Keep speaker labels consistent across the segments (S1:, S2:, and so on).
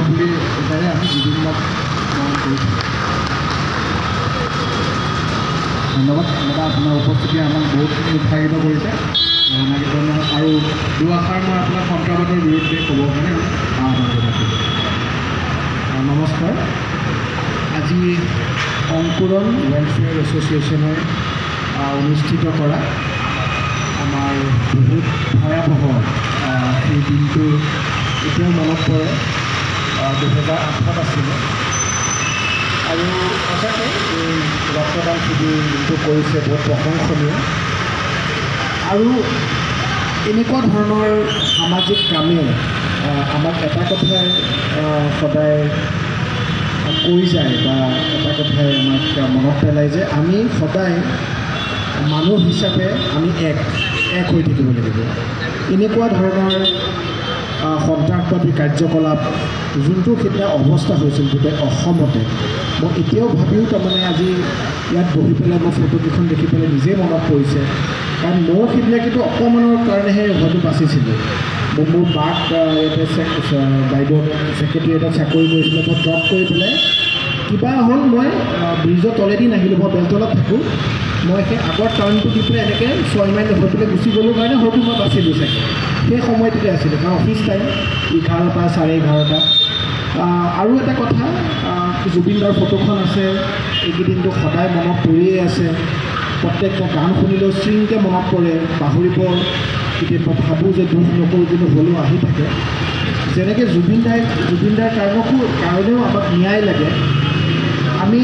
S1: বুলি এটাৰে আমি জুবিনক স্মৰণ কৰিছোঁ। ধন্যবাদ দাদা, আপোনাৰ উপস্থিতি আমাক বহুতখিনি উৎসাহিত কৰিছে। আৰু দুআষাৰ মই আপোনাক সন্ত্ৰাসবাদৰ বিৰুদ্ধে ক'বৰ কাৰণে আহ্বান জনাইছোঁ। নমস্কাৰ। আজি অংকুৰণ ৱেলফেয়াৰ এছ'চিয়েশ্যনে অনুষ্ঠিত কৰা আমাৰ বহুত ভয়াৱহ সেই দিনটো এতিয়াও মনত পৰে। 2008 আছিলে আৰু সঁচাকৈ এই ৰক্তদান শিবিৰ যোনটো কৰিছে বহুত প্ৰশংসনীয়। আৰু এনেকুৱা ধৰণৰ সামাজিক কামে আমাক এটা কথাই সদায় কৈ যায় বা এটা কথাই আমাক মনত পেলায় যে আমি সদায় মানুহ হিচাপে আমি এক হৈ থাকিব লাগিব। এনেকুৱা ধৰণৰ সন্ত্ৰাসবাদী কাৰ্যকলাপ যোনটো সেইদিনা অৱস্থা হৈছিল গোটেই অসমতে, মই এতিয়াও ভাবিও তাৰমানে আজি ইয়াত বহি পেলাই মই ফটোকেইখন দেখি পেলাই নিজেই মনত পৰিছে। কাৰণ মোৰ সেইদিনা কিন্তু অকণমানৰ কাৰণেহে হয়তো বাচিছিলোঁ। মোৰ বাক ইয়াতে বাইদেউ ছেক্ৰেটেৰিয়েটত চাকৰি কৰিছিলে, মই ড্ৰপ কৰি পেলাই কিবা হ'ল মই ব্ৰিজৰ তলেদি নাহিলোঁ, মই বেলতলত থাকোঁ। মই সেই আগৰ টাৰ্ণটো দি পেলাই এনেকৈ 6 মাইল হৈ পেলাই গুচি গ'লোঁ কাৰণে হয়তো মই বাচিলোঁ চাগে। সেই সময়টোতে আছিলে কাৰণ অফিচ টাইম 11টা 11:30। আৰু এটা কথা, জুবিনদাৰ ফটোখন আছে, এইকেইদিনটো সদায় মনত পৰিয়েই আছে। প্ৰত্যেকটা গান শুনিলেও চিংকৈ মনত পৰে, পাহৰিব কেতিয়াবা ভাবোঁ যে দুখ নকৰোঁ, কিন্তু হ'লেও আহি থাকে। যেনেকৈ জুবিনদাৰ কাৰণেও আমাক ন্যায় লাগে। আমি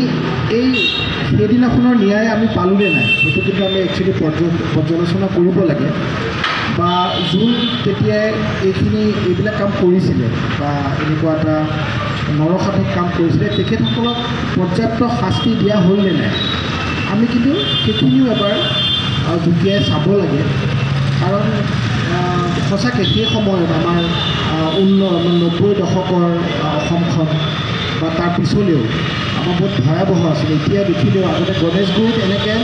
S1: সেইদিনাখনৰ ন্যায় আমি পালোঁনে নাই, সেইটো কিন্তু আমি একচুৱেলি পৰ্যালোচনা কৰিব লাগে। বা যোন তেতিয়াই এইবিলাক কাম কৰিছিলে বা এনেকুৱা এটা নৰসাধক কাম কৰিছিলে, তেখেতসকলক পৰ্যাপ্ত শাস্তি দিয়া হ'লনে নাই, আমি কিন্তু সেইখিনিও এবাৰ জুকিয়াই চাব লাগে। কাৰণ সঁচাকৈ সেই সময়ত আমাৰ 90 দশকৰ অসমখন বা তাৰ পিছলৈও আমাৰ বহুত ভয়াৱহ আছিলে। এতিয়া দেখিলেও আগতে গণেশগুৰিত এনেকৈ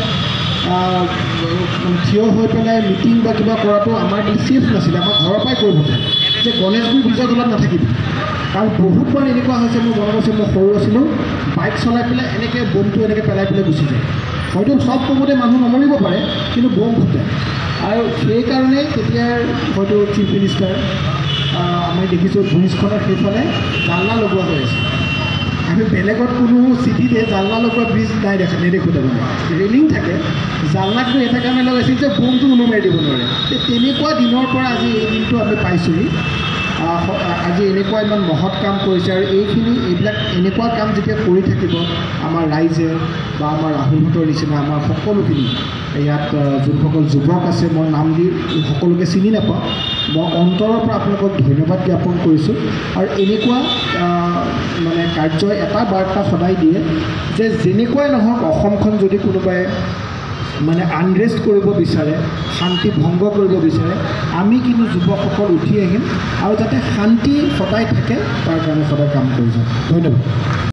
S1: থিয় হৈ পেলাই মিটিং বা কিবা কৰাটো আমাৰ ছেফ নাছিলে, আমাৰ ঘৰৰ পৰাই কৈ পঠায় যে গণেশগুৰি ব্ৰিজৰ তলত নাথাকিবি। কাৰণ বহুতবাৰ এনেকুৱা হৈছে, মোৰ মনত আছে, মই সৰু আছিলোঁ, বাইক চলাই পেলাই এনেকৈ বমটো এনেকৈ পেলাই গুচি যায়। হয়তো চব কমতে মানুহ নমৰিব পাৰে, কিন্তু বম ফুটে। আৰু সেইকাৰণে তেতিয়াৰ হয়তো চিফ মিনিষ্টাৰ আমি দেখিছোঁ ব্ৰিজখনৰ সেইফালে জালনা লগোৱা হৈ আছে। আমি বেলেগত কোনো চিটিতে জালনা লগোৱা ব্ৰিজ নেদেখোঁ। তাৰমানে ৰেলিং থাকে, জালনাটো এটা কাৰণে লগাইছিল যে বমটো উলমাই দিব নোৱাৰে। তেনেকুৱা দিনৰ পৰা আজি এই দিনটো আমি পাইছোঁহি। আজি এনেকুৱা ইমান মহৎ কাম কৰিছে। আৰু এইবিলাক এনেকুৱা কাম যেতিয়া কৰি থাকিব আমাৰ ৰাইজে বা আমাৰ ৰাহুলহঁতৰ নিচিনা আমাৰ সকলোখিনি ইয়াত যোনসকল যুৱক আছে, মই নাম দি সকলোকে চিনি নাপাওঁ, মই অন্তৰৰ পৰা আপোনালোকক ধন্যবাদ জ্ঞাপন কৰিছোঁ। আৰু এনেকুৱা মানে কাৰ্যই এটা বাৰ্তা সদায় দিয়ে যে যেনেকুৱাই নহওক, অসমখন যদি কোনোবাই মানে আনৰেষ্ট কৰিব বিচাৰে, শান্তি ভংগ কৰিব বিচাৰে, আমি কিন্তু যুৱকসকল উঠি আহিম আৰু যাতে শান্তি সদায় থাকে তাৰ কাৰণে সদায় কাম কৰি যাম। ধন্যবাদ।